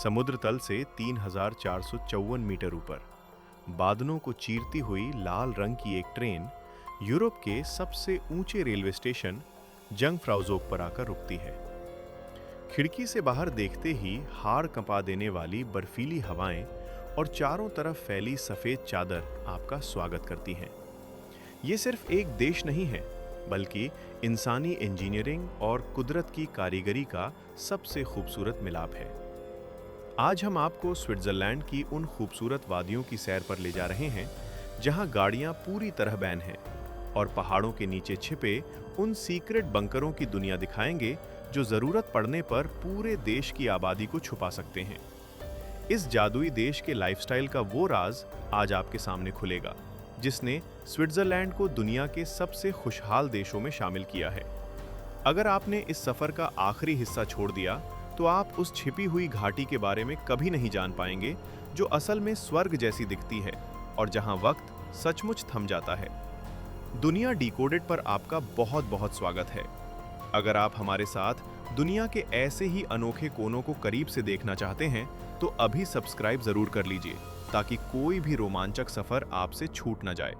समुद्र तल से 3,454 मीटर ऊपर बादलों को चीरती हुई लाल रंग की एक ट्रेन यूरोप के सबसे ऊंचे रेलवे स्टेशन जंगफ्राउजोग पर आकर रुकती है। खिड़की से बाहर देखते ही हाड़ कंपा देने वाली बर्फीली हवाएं और चारों तरफ फैली सफेद चादर आपका स्वागत करती हैं। ये सिर्फ एक देश नहीं है, बल्कि इंसानी इंजीनियरिंग और कुदरत की कारीगरी का सबसे खूबसूरत मिलाप है। आज हम आपको स्विट्जरलैंड की उन खूबसूरत वादियों की सैर पर ले जा रहे हैं जहां गाड़ियां पूरी तरह बैन हैं, और पहाड़ों के नीचे छिपे उन सीक्रेट बंकरों की दुनिया दिखाएंगे जो जरूरत पड़ने पर पूरे देश की आबादी को छुपा सकते हैं। इस जादुई देश के लाइफस्टाइल का वो राज आज आपके सामने खुलेगा जिसने स्विट्जरलैंड को दुनिया के सबसे खुशहाल देशों में शामिल किया है। अगर आपने इस सफर का आखिरी हिस्सा छोड़ दिया तो आप उस छिपी हुई घाटी के बारे में कभी नहीं जान पाएंगे जो असल में स्वर्ग जैसी दिखती है और जहां वक्त सचमुच थम जाता है। दुनिया डिकोडेड पर आपका बहुत बहुत स्वागत है। अगर आप हमारे साथ दुनिया के ऐसे ही अनोखे कोनों को करीब से देखना चाहते हैं तो अभी सब्सक्राइब जरूर कर लीजिए ताकि कोई भी रोमांचक सफर आपसे छूट न जाए।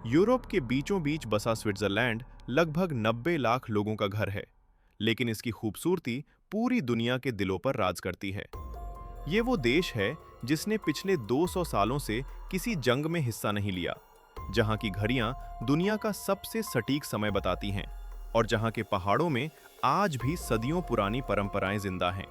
यूरोप के बीचों बीच बसा स्विट्जरलैंड लगभग 90 लाख लोगों का घर है, लेकिन इसकी खूबसूरती पूरी दुनिया के दिलों पर राज करती है। ये वो देश है जिसने पिछले 200 सालों से किसी जंग में हिस्सा नहीं लिया, जहां की घड़ियां दुनिया का सबसे सटीक समय बताती हैं और जहां के पहाड़ों में आज भी सदियों पुरानी परंपराएं जिंदा हैं।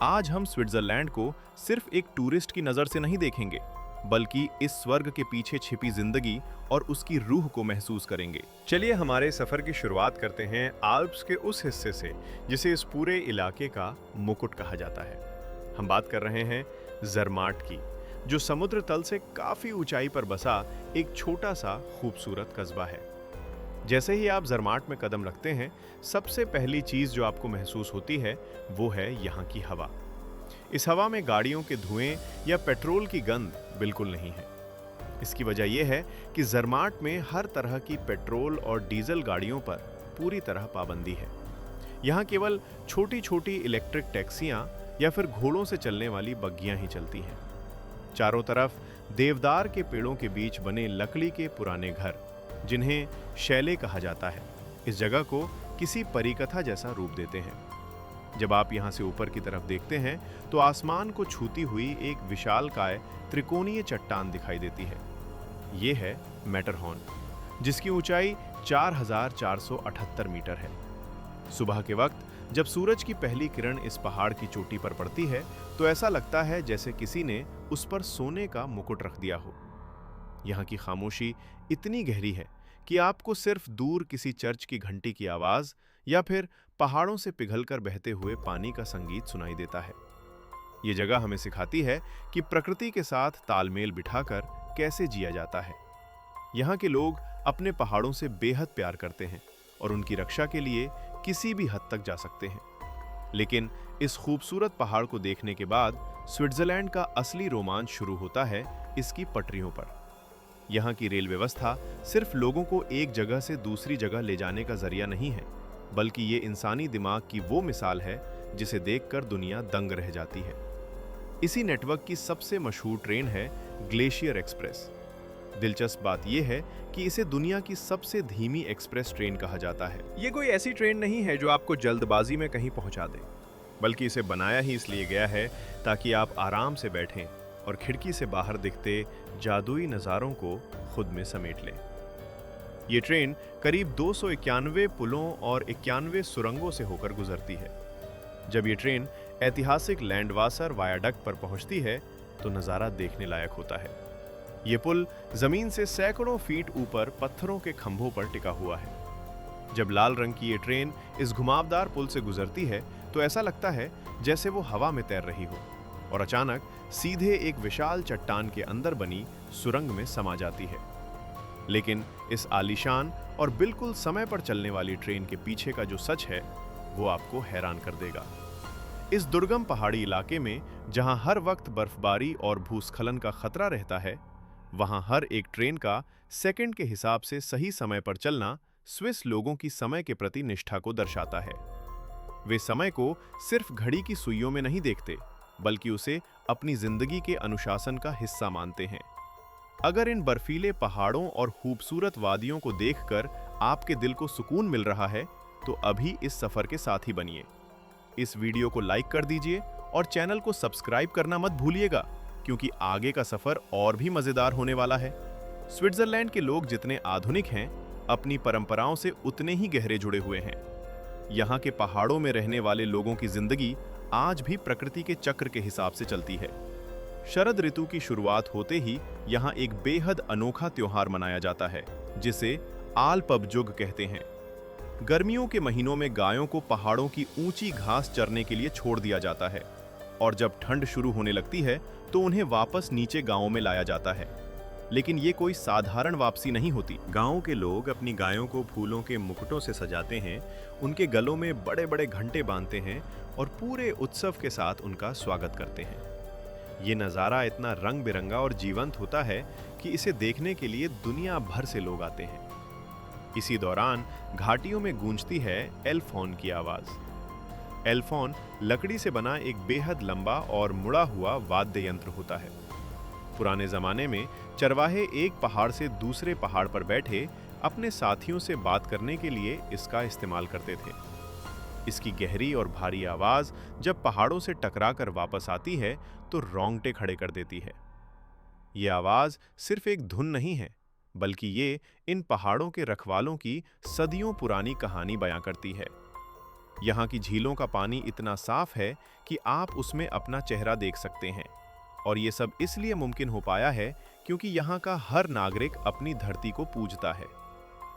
आज हम स्विट्जरलैंड को सिर्फ एक टूरिस्ट की नजर से नहीं देखेंगे, बल्कि इस स्वर्ग के पीछे छिपी जिंदगी और उसकी रूह को महसूस करेंगे। चलिए हमारे सफर की शुरुआत करते हैं आल्प्स के उस हिस्से से जिसे इस पूरे इलाके का मुकुट कहा जाता है। हम बात कर रहे हैं ज़रमाट की, जो समुद्र तल से काफी ऊंचाई पर बसा एक छोटा सा खूबसूरत कस्बा है। जैसे ही आप ज़रमाट में कदम रखते हैं, सबसे पहली चीज जो आपको महसूस होती है वो है यहाँ की हवा। इस हवा में गाड़ियों के धुएं या पेट्रोल की गंध बिल्कुल नहीं है। इसकी वजह यह है कि ज़रमाट में हर तरह की पेट्रोल और डीजल गाड़ियों पर पूरी तरह पाबंदी है। यहाँ केवल छोटी छोटी इलेक्ट्रिक टैक्सियां या फिर घोड़ों से चलने वाली बग्गियां ही चलती हैं। चारों तरफ देवदार के पेड़ों के बीच बने लकड़ी के पुराने घर, जिन्हें शैले कहा जाता है, इस जगह को किसी परिकथा जैसा रूप देते हैं। जब आप यहाँ से ऊपर की तरफ देखते हैं तो आसमान को छूती हुई एक विशालकाय त्रिकोणीय चट्टान दिखाई देती है। ये है मैटरहॉर्न, जिसकी ऊंचाई 4,478 मीटर है। सुबह के वक्त जब सूरज की पहली किरण इस पहाड़ की चोटी पर पड़ती है तो ऐसा लगता है जैसे किसी ने उस पर सोने का मुकुट रख दिया हो। यहाँ की खामोशी इतनी गहरी है कि आपको सिर्फ दूर किसी चर्च की घंटी की आवाज या फिर पहाड़ों से पिघलकर बहते हुए पानी का संगीत सुनाई देता है। ये जगह हमें सिखाती है कि प्रकृति के साथ तालमेल बिठाकर कैसे जिया जाता है। यहाँ के लोग अपने पहाड़ों से बेहद प्यार करते हैं और उनकी रक्षा के लिए किसी भी हद तक जा सकते हैं। लेकिन इस खूबसूरत पहाड़ को देखने के बाद स्विट्जरलैंड का असली रोमांच शुरू होता है इसकी पटरियों पर। यहाँ की रेल व्यवस्था सिर्फ लोगों को एक जगह से दूसरी जगह ले जाने का जरिया नहीं है, बल्कि ये इंसानी दिमाग की वो मिसाल है जिसे देखकर दुनिया दंग रह जाती है। इसी नेटवर्क की सबसे मशहूर ट्रेन है ग्लेशियर एक्सप्रेस। दिलचस्प बात यह है कि इसे दुनिया की सबसे धीमी एक्सप्रेस ट्रेन कहा जाता है। ये कोई ऐसी ट्रेन नहीं है जो आपको जल्दबाजी में कहीं पहुंचा दे, बल्कि इसे बनाया ही इसलिए गया है ताकि आप आराम से बैठें और खिड़की से बाहर दिखते जादुई नज़ारों को खुद में समेट लें। ये ट्रेन करीब 291 पुलों और 91 सुरंगों से होकर गुजरती है। जब ये ट्रेन ऐतिहासिक लैंडवासर वायाडक्ट पर पहुंचती है तो नज़ारा देखने लायक होता है। ये पुल जमीन से सैकड़ों फीट ऊपर पत्थरों के खंभों पर टिका हुआ है। जब लाल रंग की ये ट्रेन इस घुमावदार पुल से गुजरती है तो ऐसा लगता है जैसे वो हवा में तैर रही हो और अचानक सीधे एक विशाल चट्टान के अंदर बनी सुरंग में समा जाती है। लेकिन इस आलीशान और बिल्कुल समय पर चलने वाली ट्रेन के पीछे का जो सच है वो आपको हैरान कर देगा। इस दुर्गम पहाड़ी इलाके में जहां हर वक्त बर्फबारी और भूस्खलन का खतरा रहता है, वहां हर एक ट्रेन का सेकंड के हिसाब से सही समय पर चलना स्विस लोगों की समय के प्रति निष्ठा को दर्शाता है। वे समय को सिर्फ घड़ी की सुइयों में नहीं देखते, बल्कि उसे अपनी जिंदगी के अनुशासन का हिस्सा मानते हैं। अगर इन बर्फीले पहाड़ों और खूबसूरत वादियों को देखकर आपके दिल को सुकून मिल रहा है, तो अभी इस सफर के साथी बनिए। इस वीडियो को लाइक कर दीजिए और चैनल को सब्सक्राइब करना मत भूलिएगा, क्योंकि आगे का सफर और भी मजेदार होने वाला है। स्विट्जरलैंड के लोग जितने आधुनिक हैं, अपनी परंपराओं से उतने ही गहरे जुड़े हुए हैं। यहाँ के पहाड़ों में रहने वाले लोगों की जिंदगी आज भी प्रकृति के चक्र के हिसाब से चलती है। शरद ऋतु की शुरुआत होते ही यहाँ एक बेहद अनोखा त्योहार मनाया जाता है, जिसे आलपबजुग कहते हैं। गर्मियों के महीनों में गायों को पहाड़ों की ऊंची घास चरने के लिए छोड़ दिया जाता है, और जब ठंड शुरू होने लगती है तो उन्हें वापस नीचे गांवों में लाया जाता है। लेकिन ये कोई साधारण वापसी नहीं होती। गांव के लोग अपनी गायों को फूलों के मुकुटों से सजाते हैं, उनके गलों में बड़े बड़े घंटे बांधते हैं और पूरे उत्सव के साथ उनका स्वागत करते हैं। ये नज़ारा इतना रंग बिरंगा और जीवंत होता है कि इसे देखने के लिए दुनिया भर से लोग आते हैं। इसी दौरान घाटियों में गूंजती है एल्फॉन की आवाज। एल्फॉन लकड़ी से बना एक बेहद लंबा और मुड़ा हुआ वाद्य यंत्र होता है। पुराने जमाने में चरवाहे एक पहाड़ से दूसरे पहाड़ पर बैठे अपने साथियों से बात करने के लिए इसका इस्तेमाल करते थे। इसकी गहरी और भारी आवाज जब पहाड़ों से टकराकर वापस आती है तो रोंगटे खड़े कर देती है। ये आवाज सिर्फ एक धुन नहीं है, बल्कि ये इन पहाड़ों के रखवालों की सदियों पुरानी कहानी बयां करती है। यहाँ की झीलों का पानी इतना साफ है कि आप उसमें अपना चेहरा देख सकते हैं, और ये सब इसलिए मुमकिन हो पाया है क्योंकि यहाँ का हर नागरिक अपनी धरती को पूजता है।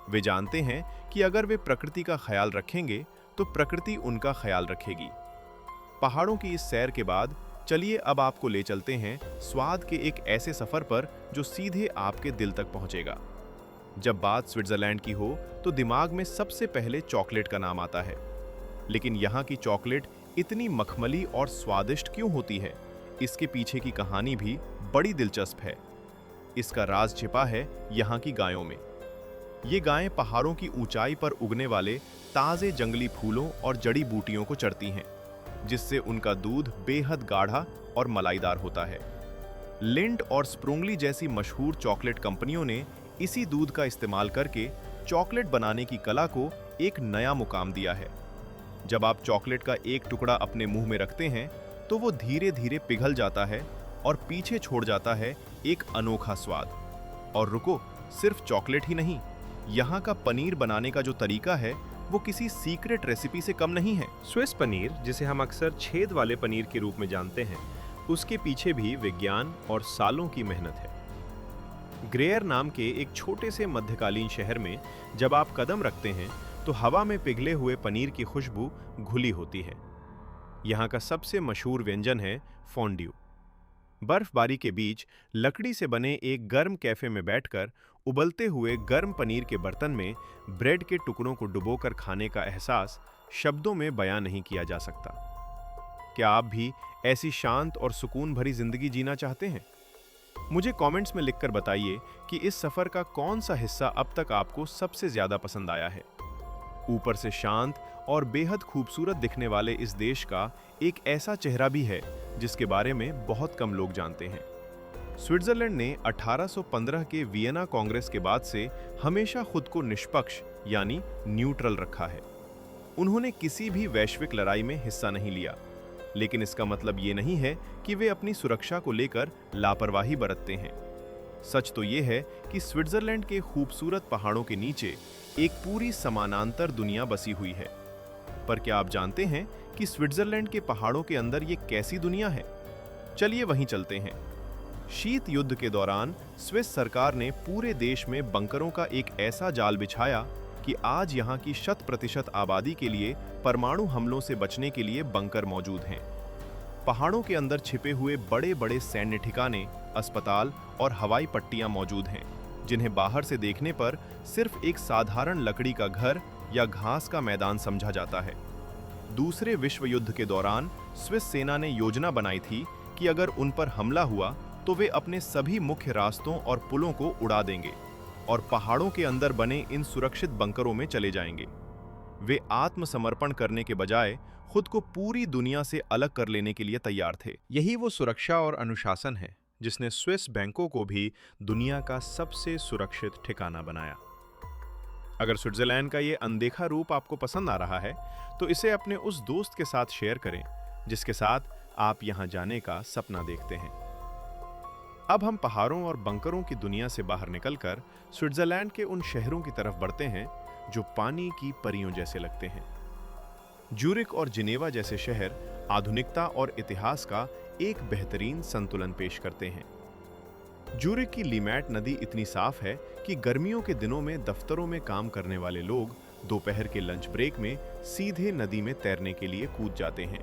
वे जानते हैं कि अगर वे प्रकृति का ख्याल रखेंगे तो प्रकृति उनका ख्याल रखेगी। पहाड़ों की इस सैर के बाद चलिए अब आपको ले चलते हैं स्वाद के एक ऐसे सफर पर जो सीधे आपके दिल तक पहुंचेगा। जब बात स्विट्जरलैंड की हो तो दिमाग में सबसे पहले चॉकलेट का नाम आता है। लेकिन यहाँ की चॉकलेट इतनी मखमली और स्वादिष्ट क्यों होती है, इसके पीछे की कहानी भी बड़ी दिलचस्प है। इसका राज छिपा है यहाँ की गायों में। ये गायें पहाड़ों की ऊंचाई पर उगने वाले ताजे जंगली फूलों और जड़ी बूटियों को चरती हैं, जिससे उनका दूध बेहद गाढ़ा और मलाईदार होता है। लिंट और स्प्रुंगली जैसी मशहूर चॉकलेट कंपनियों ने इसी दूध का इस्तेमाल करके चॉकलेट बनाने की कला को एक नया मुकाम दिया है। जब आप चॉकलेट का एक टुकड़ा अपने मुंह में रखते हैं तो वो धीरे धीरे पिघल जाता है और पीछे छोड़ जाता है एक अनोखा स्वाद। और रुको, सिर्फ चॉकलेट ही नहीं, यहाँ का पनीर बनाने का जो तरीका है वो किसी सीक्रेट रेसिपी से कम नहीं है। स्विस पनीर, जिसे हम अक्सर छेद वाले पनीर के रूप में जानते हैं, उसके पीछे भी विज्ञान और सालों की मेहनत है। ग्रेयर नाम के एक छोटे से मध्यकालीन शहर में जब आप कदम रखते हैं तो हवा में पिघले हुए पनीर की खुशबू घुली होती है। यहाँ का सबसे मशहूर व्यंजन है फोंड्यू। बर्फबारी के बीच लकड़ी से बने एक गर्म कैफे में बैठकर उबलते हुए गर्म पनीर के बर्तन में ब्रेड के टुकड़ों को डुबोकर खाने का एहसास शब्दों में बयां नहीं किया जा सकता। क्या आप भी ऐसी शांत और सुकून भरी जिंदगी जीना चाहते हैं? मुझे कमेंट्स में लिखकर बताइए कि इस सफर का कौन सा हिस्सा अब तक आपको सबसे ज्यादा पसंद आया है। ऊपर से शांत और बेहद खूबसूरत दिखने वाले इस देश का एक ऐसा चेहरा भी है जिसके बारे में बहुत कम लोग जानते हैं। स्विट्जरलैंड ने 1815 के वियना कांग्रेस के बाद से हमेशा खुद को निष्पक्ष यानी न्यूट्रल रखा है। उन्होंने किसी भी वैश्विक लड़ाई में हिस्सा नहीं लिया, लेकिन इसका मतलब ये नहीं है कि वे अपनी सुरक्षा को लेकर लापरवाही बरतते हैं। सच तो ये है कि स्विट्जरलैंड के खूबसूरत पहाड़ों के नीचे एक पूरी समानांतर दुनिया बसी हुई है। पर क्या आप जानते हैं कि स्विट्जरलैंड के पहाड़ों के अंदर ये कैसी दुनिया है? चलिए वहीं चलते हैं। शीत युद्ध के दौरान स्विस सरकार ने पूरे देश में बंकरों का एक ऐसा जाल बिछाया कि आज यहाँ की 100% आबादी के लिए परमाणु हमलों से बचने के लिए बंकर मौजूद हैं। पहाड़ों के अंदर छिपे हुए बड़े बड़े सैन्य ठिकाने, अस्पताल और हवाई पट्टियां मौजूद हैं, जिन्हें बाहर से देखने पर सिर्फ एक साधारण लकड़ी का घर या घास का मैदान समझा जाता है। दूसरे विश्व युद्ध के दौरान स्विस सेना ने योजना बनाई थी कि अगर उन पर हमला हुआ तो वे अपने सभी मुख्य रास्तों और पुलों को उड़ा देंगे और पहाड़ों के अंदर बने इन सुरक्षित बंकरों में चले जाएंगे। वे आत्मसमर्पण करने के बजाय खुद को पूरी दुनिया से अलग कर लेने के लिए तैयार थे। यही वो सुरक्षा और अनुशासन है जिसने स्विस बैंकों को भी दुनिया का सबसे सुरक्षित ठिकाना बनाया। अगर स्विट्जरलैंड का ये अनदेखा रूप आपको पसंद आ रहा है, तो इसे अपने उस दोस्त के साथ शेयर करें जिसके साथ आप यहाँ जाने का सपना देखते हैं। अब हम पहाड़ों और बंकरों की दुनिया से बाहर निकलकर स्विट्जरलैंड के उन शहरों की तरफ बढ़ते हैं जो पानी की परियों जैसे लगते हैं। ज्यूरिख और जिनेवा जैसे शहर आधुनिकता और इतिहास का एक बेहतरीन संतुलन पेश करते हैं। ज्यूरिख की लीमैट नदी इतनी साफ है कि गर्मियों के दिनों में दफ्तरों में काम करने वाले लोग दोपहर के लंच ब्रेक में सीधे नदी में तैरने के लिए कूद जाते हैं।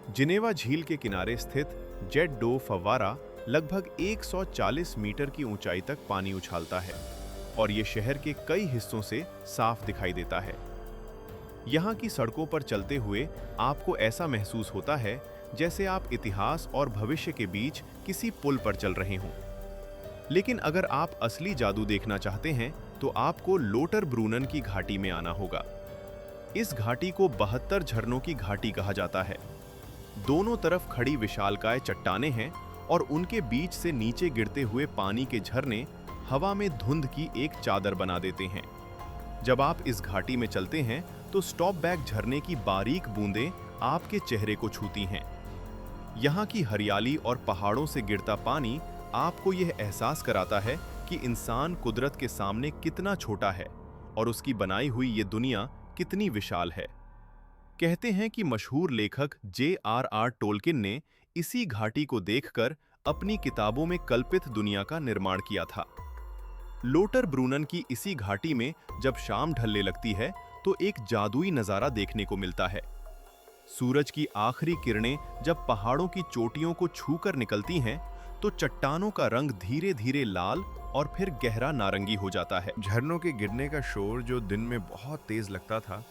जिनेवा झील के किनारे स्थित जेट डो फव्वारा लगभग 140 मीटर की ऊंचाई तक पानी उछालता है और ये शहर के कई हिस्सों से साफ दिखाई देता है। यहाँ की सड़कों पर चलते हुए आपको ऐसा महसूस होता है जैसे आप इतिहास और भविष्य के बीच किसी पुल पर चल रहे हों। लेकिन अगर आप असली जादू देखना चाहते हैं तो आपको लोटरब्रूनन की घाटी में आना होगा। इस घाटी को 72 झरनों की घाटी कहा जाता है। दोनों तरफ खड़ी विशालकाय चट्टानें हैं और उनके बीच से नीचे गिरते हुए पानी के झरने हवा में धुंध की एक चादर बना देते हैं। जब आप इस घाटी में चलते हैं तो स्टॉप बैक झरने की बारीक बूंदें आपके चेहरे को छूती हैं। यहाँ की हरियाली और पहाड़ों से गिरता पानी आपको यह एहसास कराता है कि इंसान कुदरत के सामने कितना छोटा है और उसकी बनाई हुई ये दुनिया कितनी विशाल है। कहते हैं कि मशहूर लेखक J.R.R. टोल्किन ने इसी घाटी को देखकर अपनी किताबों में कल्पित दुनिया का निर्माण किया था। लोटरब्रूनन की इसी घाटी में जब शाम ढलने लगती है तो एक जादुई नजारा देखने को मिलता है। सूरज की आखिरी किरणें जब पहाड़ों की चोटियों को छूकर निकलती हैं तो चट्टानों का रंग धीरे धीरे लाल और फिर गहरा नारंगी हो जाता है। झरनों के गिरने का शोर जो दिन में बहुत तेज लगता था,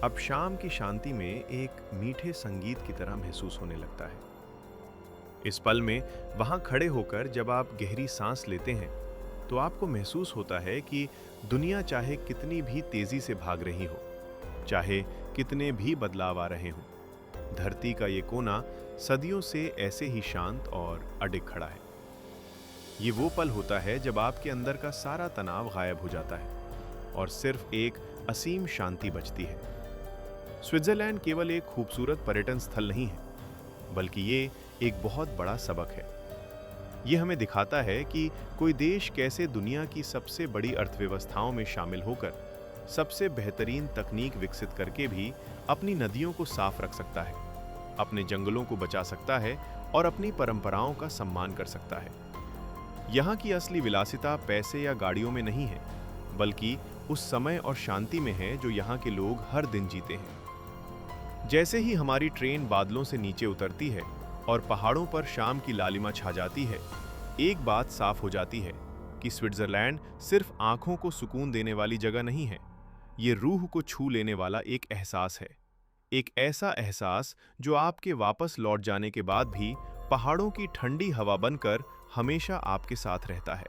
अब शाम की शांति में एक मीठे संगीत की तरह महसूस होने लगता है। इस पल में वहां खड़े होकर जब आप गहरी सांस लेते हैं तो आपको महसूस होता है कि दुनिया चाहे कितनी भी तेजी से भाग रही हो, चाहे कितने भी बदलाव आ रहे हों, धरती का ये कोना सदियों से ऐसे ही शांत और अडिग खड़ा है। ये वो पल होता है जब आपके अंदर का सारा तनाव गायब हो जाता है और सिर्फ एक असीम शांति बचती है। स्विट्जरलैंड केवल एक खूबसूरत पर्यटन स्थल नहीं है, बल्कि ये एक बहुत बड़ा सबक है। ये हमें दिखाता है कि कोई देश कैसे दुनिया की सबसे बड़ी अर्थव्यवस्थाओं में शामिल होकर सबसे बेहतरीन तकनीक विकसित करके भी अपनी नदियों को साफ रख सकता है, अपने जंगलों को बचा सकता है और अपनी परंपराओं का सम्मान कर सकता है। यहाँ की असली विलासिता पैसे या गाड़ियों में नहीं है, बल्कि उस समय और शांति में है जो यहाँ के लोग हर दिन जीते हैं। जैसे ही हमारी ट्रेन बादलों से नीचे उतरती है और पहाड़ों पर शाम की लालिमा छा जाती है, एक बात साफ हो जाती है कि स्विट्जरलैंड सिर्फ आंखों को सुकून देने वाली जगह नहीं है, ये रूह को छू लेने वाला एक एहसास है। एक ऐसा एहसास जो आपके वापस लौट जाने के बाद भी पहाड़ों की ठंडी हवा बनकर हमेशा आपके साथ रहता है।